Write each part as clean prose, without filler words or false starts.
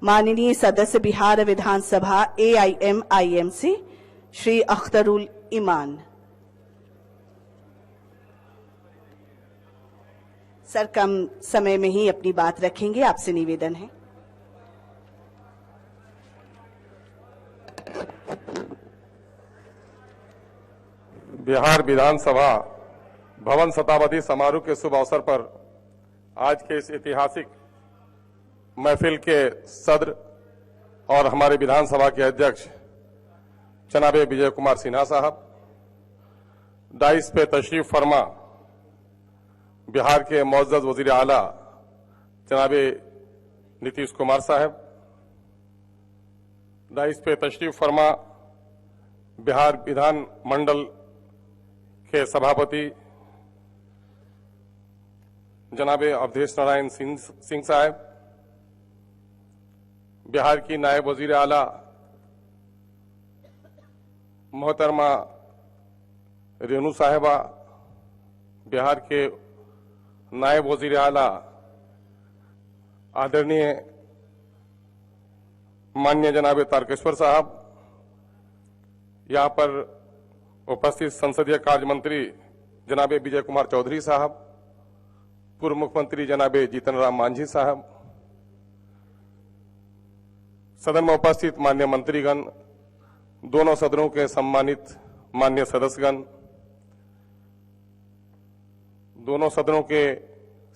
माननीय सदस्य बिहार विधानसभा AIM-IM से श्री अख्तरुल ईमान। सर, कम समय में ही अपनी बात रखेंगे, आपसे निवेदन है। बिहार विधानसभा भवन शताब्दी समारोह के शुभ अवसर पर आज के इस ऐतिहासिक महफिल के सदर और हमारे विधानसभा के अध्यक्ष जनाबे विजय कुमार सिन्हा साहब, डाइस पे तशरीफ फरमा बिहार के मुअज़्ज़ज़ वज़ीर आला जनाबे नीतीश कुमार साहब, डाइस पे तशरीफ फरमा बिहार विधान मंडल के सभापति जनाबे अवधेश नारायण सिंह साहब, बिहार की नायब वजीर आला मोहतरमा रेणु साहिबा, बिहार के नायब वजीर आला आदरणीय माननीय जनाबे तारकेश्वर साहब, यहाँ पर उपस्थित संसदीय कार्य मंत्री जनाबे विजय कुमार चौधरी साहब, पूर्व मुख्यमंत्री जनाबे जीतन राम मांझी साहब, सदन में उपस्थित माननीय मंत्रीगण, दोनों सदनों के सम्मानित माननीय सदस्यगण, दोनों सदनों के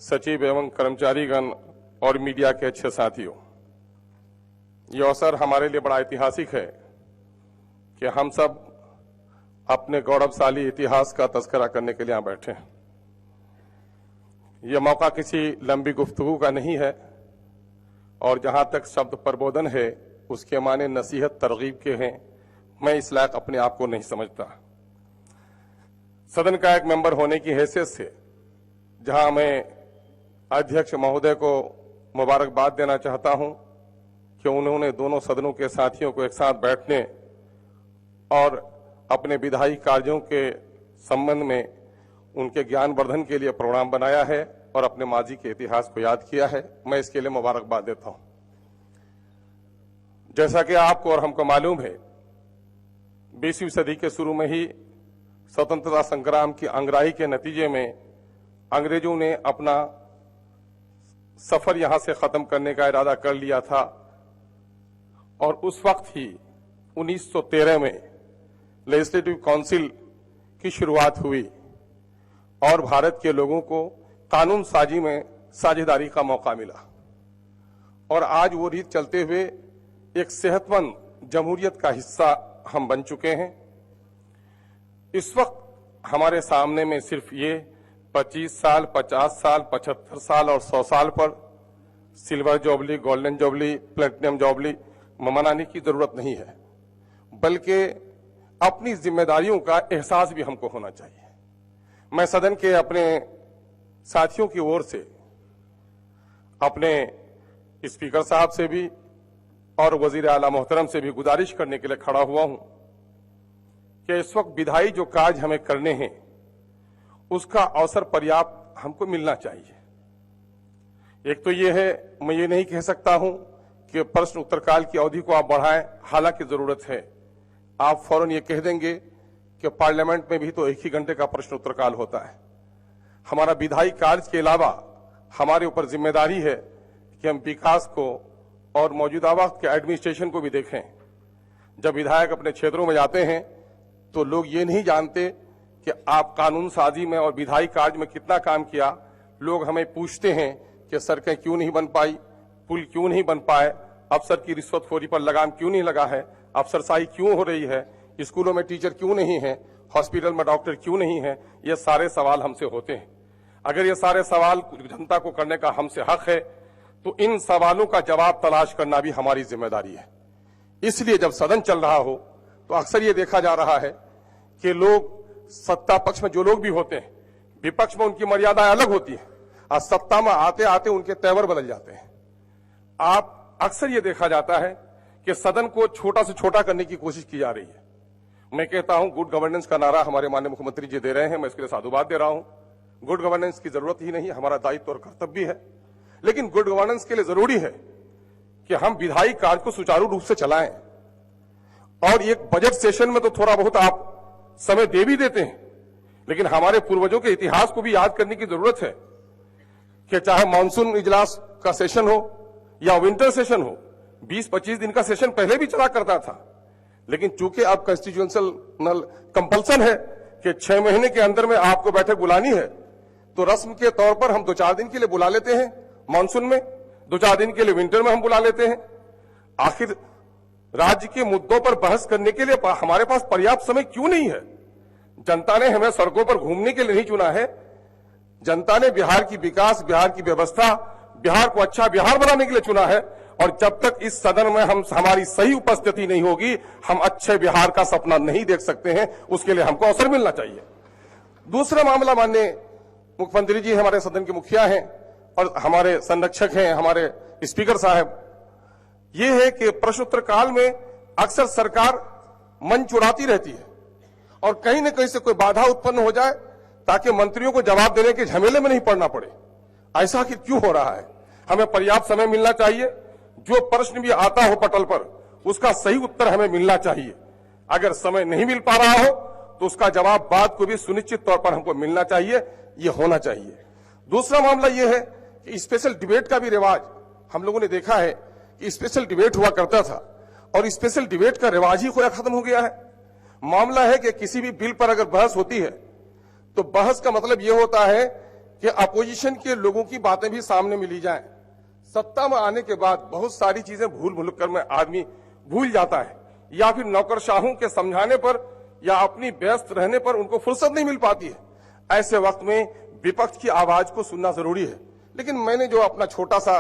सचिव एवं कर्मचारीगण और मीडिया के अच्छे साथियों, ये अवसर हमारे लिए बड़ा ऐतिहासिक है कि हम सब अपने गौरवशाली इतिहास का तस्करा करने के लिए यहां बैठे हैं। यह मौका किसी लंबी गुफ्तगू का नहीं है और जहां तक शब्द प्रबोधन है उसके माने नसीहत तरगीब के हैं। मैं इस लायक अपने आप को नहीं समझता। सदन का एक मेंबर होने की हैसियत से जहां मैं अध्यक्ष महोदय को मुबारकबाद देना चाहता हूं कि उन्होंने दोनों सदनों के साथियों को एक साथ बैठने और अपने विधायी कार्यों के संबंध में उनके ज्ञानवर्धन के लिए प्रोग्राम बनाया है और अपने माजी के इतिहास को याद किया है। मैं इसके लिए मुबारकबाद देता हूं। जैसा कि आपको और हमको मालूम है, 20वीं सदी के शुरू में ही स्वतंत्रता संग्राम की अंगराही के नतीजे में अंग्रेजों ने अपना सफर यहां से खत्म करने का इरादा कर लिया था और उस वक्त ही 1913 में लेजिस्लेटिव काउंसिल की शुरुआत हुई और भारत के लोगों को कानून साजी में साझेदारी का मौका मिला और आज वो रीत चलते हुए एक सेहतमंद जमहूरियत का हिस्सा हम बन चुके हैं। इस वक्त हमारे सामने में सिर्फ ये 25 साल, 50 साल, 75 साल और 100 साल पर silver jubilee, golden jubilee, platinum jubilee मनाने की जरूरत नहीं है, बल्कि अपनी जिम्मेदारियों का एहसास भी हमको होना चाहिए। मैं सदन के अपने साथियों की ओर से अपने स्पीकर साहब से भी और वजीर आला मोहतरम से भी गुजारिश करने के लिए खड़ा हुआ हूं कि इस वक्त विधायी जो कार्य हमें करने हैं उसका अवसर पर्याप्त हमको मिलना चाहिए। एक तो ये है, मैं ये नहीं कह सकता हूं कि प्रश्न उत्तरकाल की अवधि को आप बढ़ाएं, हालांकि जरूरत है। आप फौरन ये कह देंगे कि पार्लियामेंट में भी तो 1 ही घंटे का प्रश्न उत्तरकाल होता है। हमारा विधायी कार्य के अलावा हमारे ऊपर जिम्मेदारी है कि हम विकास को और मौजूदा वक्त के एडमिनिस्ट्रेशन को भी देखें। जब विधायक अपने क्षेत्रों में जाते हैं तो लोग ये नहीं जानते कि आप कानून साजी में और विधायी कार्य में कितना काम किया। लोग हमें पूछते हैं कि सड़कें क्यों नहीं बन पाई, पुल क्यों नहीं बन पाए, अफसर की रिश्वतखोरी पर लगाम क्यों नहीं लगा है, अफसरशाही क्यों हो रही है, स्कूलों में टीचर क्यों नहीं है, हॉस्पिटल में डॉक्टर क्यों नहीं है। ये सारे सवाल हमसे होते हैं। अगर ये सारे सवाल जनता को करने का हमसे हक है तो इन सवालों का जवाब तलाश करना भी हमारी जिम्मेदारी है। इसलिए जब सदन चल रहा हो तो अक्सर ये देखा जा रहा है कि लोग सत्ता पक्ष में जो लोग भी होते हैं, विपक्ष में उनकी मर्यादाएं अलग होती है और सत्ता में आते आते उनके तेवर बदल जाते हैं। आप अक्सर ये देखा जाता है कि सदन को छोटा से छोटा करने की कोशिश की जा रही है। मैं कहता हूं गुड गवर्नेंस का नारा हमारे माननीय मुख्यमंत्री जी दे रहे हैं, मैं इसके लिए साधुवाद दे रहा हूं। गुड गवर्नेंस की जरूरत ही नहीं, हमारा दायित्व और कर्तव्य भी है, लेकिन गुड गवर्नेंस के लिए जरूरी है कि हम विधायी कार्य को सुचारू रूप से चलाएं। और एक बजट सेशन में तो थोड़ा बहुत आप समय दे भी देते हैं, लेकिन हमारे पूर्वजों के इतिहास को भी याद करने की जरूरत है कि चाहे मानसून इजलास का सेशन हो या विंटर सेशन हो, 20-25 दिन का सेशन पहले भी चला करता था। लेकिन चूंकि अब कॉन्स्टिट्यूशनल कंपल्सन है कि 6 महीने के अंदर में आपको बैठक बुलानी है, तो रस्म के तौर पर हम 2-4 दिन के लिए बुला लेते हैं मानसून में, 2-4 दिन के लिए विंटर में हम बुला लेते हैं। आखिर राज्य के मुद्दों पर बहस करने के लिए हमारे पास पर्याप्त समय क्यों नहीं है? जनता ने हमें सड़कों पर घूमने के लिए नहीं चुना है। जनता ने बिहार की विकास, बिहार की व्यवस्था, बिहार को अच्छा बिहार बनाने के लिए चुना है। और जब तक इस सदन में हमारी सही उपस्थिति नहीं होगी, हम अच्छे बिहार का सपना नहीं देख सकते हैं। उसके लिए हमको अवसर मिलना चाहिए। दूसरा मामला, माननीय मुख्यमंत्री जी हमारे सदन के मुखिया हैं और हमारे संरक्षक हैं, हमारे स्पीकर साहब, ये है कि प्रश्नोत्तर काल में अक्सर सरकार मन चुराती रहती है और कहीं न कहीं से कोई बाधा उत्पन्न हो जाए ताकि मंत्रियों को जवाब देने के झमेले में नहीं पड़ना पड़े। ऐसा आखिर क्यों हो रहा है? हमें पर्याप्त समय मिलना चाहिए। जो प्रश्न भी आता हो पटल पर, उसका सही उत्तर हमें मिलना चाहिए। अगर समय नहीं मिल पा रहा हो तो उसका जवाब बाद को भी सुनिश्चित तौर पर हमको मिलना चाहिए, ये होना चाहिए। दूसरा मामला यह है कि स्पेशल डिबेट का भी रिवाज हम लोगों ने देखा है कि स्पेशल डिबेट हुआ करता था और स्पेशल डिबेट का रिवाज ही खोया खत्म हो गया है। मामला है कि किसी भी बिल पर अगर बहस होती है तो बहस का मतलब यह होता है कि अपोजिशन के लोगों की बातें भी सामने मिली जाएं। सत्ता में आने के बाद बहुत सारी चीजें भूल कर में आदमी भूल जाता है, या फिर नौकरशाहों के समझाने पर या अपनी व्यस्त रहने पर उनको फुर्सत नहीं मिल पाती है। ऐसे वक्त में विपक्ष की आवाज को सुनना जरूरी है। लेकिन मैंने जो अपना छोटा सा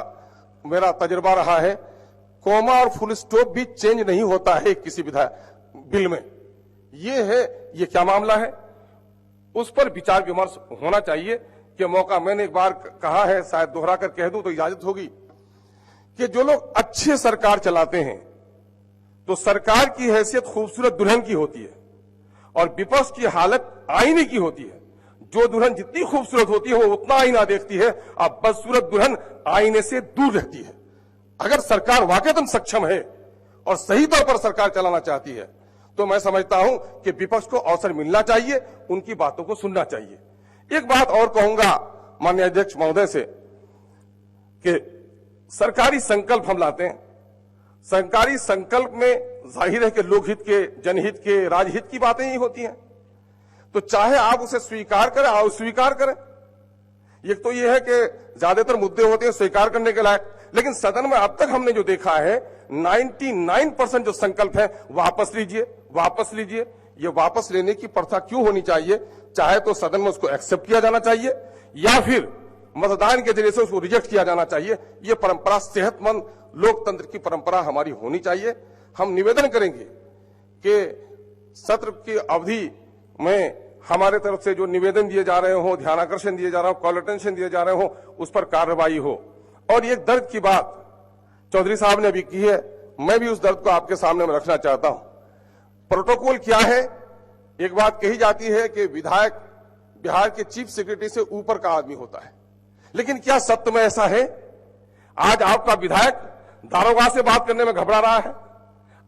मेरा तजुर्बा रहा है, कोमा और फुल स्टॉप भी चेंज नहीं होता है किसी विधायक बिल में। ये क्या मामला है, उस पर विचार विमर्श होना चाहिए। कि मौका मैंने एक बार कहा है, शायद दोहरा कर कह दूं तो इजाजत होगी, कि जो लोग अच्छे सरकार चलाते हैं तो सरकार की हैसियत खूबसूरत दुल्हन की होती है और विपक्ष की हालत आईने की होती है। जो दुल्हन जितनी खूबसूरत होती है वो उतना आईना देखती है और बदसूरत दुल्हन आईने से दूर रहती है। अगर सरकार वाकईतन सक्षम है और सही तौर पर सरकार चलाना चाहती है तो मैं समझता हूं कि विपक्ष को अवसर मिलना चाहिए, उनकी बातों को सुनना चाहिए। एक बात और कहूंगा माननीय अध्यक्ष महोदय से कि सरकारी संकल्प हम लाते हैं। सरकारी संकल्प में जाहिर है कि लोकहित के, जनहित के, राजहित की बातें ही होती हैं। तो चाहे आप उसे स्वीकार करें, अस्वीकार करें। एक तो यह है कि ज्यादातर मुद्दे होते हैं स्वीकार करने के लायक, लेकिन सदन में अब तक हमने जो देखा है 99% जो संकल्प है वापस लीजिए, वापस लीजिए। ये वापस लेने की प्रथा क्यों होनी चाहिए? चाहे तो सदन में उसको एक्सेप्ट किया जाना चाहिए या फिर मतदान के जरिए से उसको रिजेक्ट किया जाना चाहिए। ये परंपरा, सेहतमंद लोकतंत्र की परंपरा हमारी होनी चाहिए। हम निवेदन करेंगे कि सत्र की अवधि में हमारे तरफ से जो निवेदन दिए जा रहे हो, ध्यानाकर्षण दिए जा रहे हो, कॉल अटेंशन दिए जा रहे हो, उस पर कार्रवाई हो। और एक दर्द की बात चौधरी साहब ने अभी की है, मैं भी उस दर्द को आपके सामने में रखना चाहता हूं। प्रोटोकॉल क्या है? एक बात कही जाती है कि विधायक बिहार के चीफ सेक्रेटरी से ऊपर का आदमी होता है, लेकिन क्या सत्य में ऐसा है? आज आपका विधायक दारोगा से बात करने में घबरा रहा है,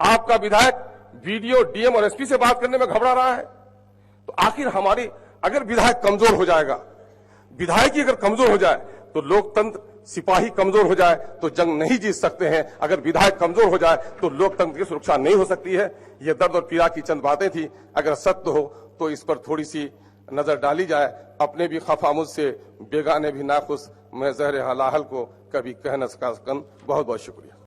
आपका विधायक वीडियो, डीएम और एसपी से बात करने में घबरा रहा है। तो आखिर हमारी, अगर विधायक कमजोर हो जाएगा, विधायक ही अगर कमजोर हो जाए तो लोकतंत्र, सिपाही कमजोर हो जाए तो जंग नहीं जीत सकते हैं। अगर विधायक कमजोर हो जाए तो लोकतंत्र की सुरक्षा नहीं हो सकती है। ये दर्द और पीड़ा की चंद बातें थी। अगर सत्य हो तो इस पर थोड़ी सी नजर डाली जाए। अपने भी खफा मुझसे, बेगाने भी नाखुश, मैं जहर हलाहल को कभी कह न सका। बहुत बहुत शुक्रिया।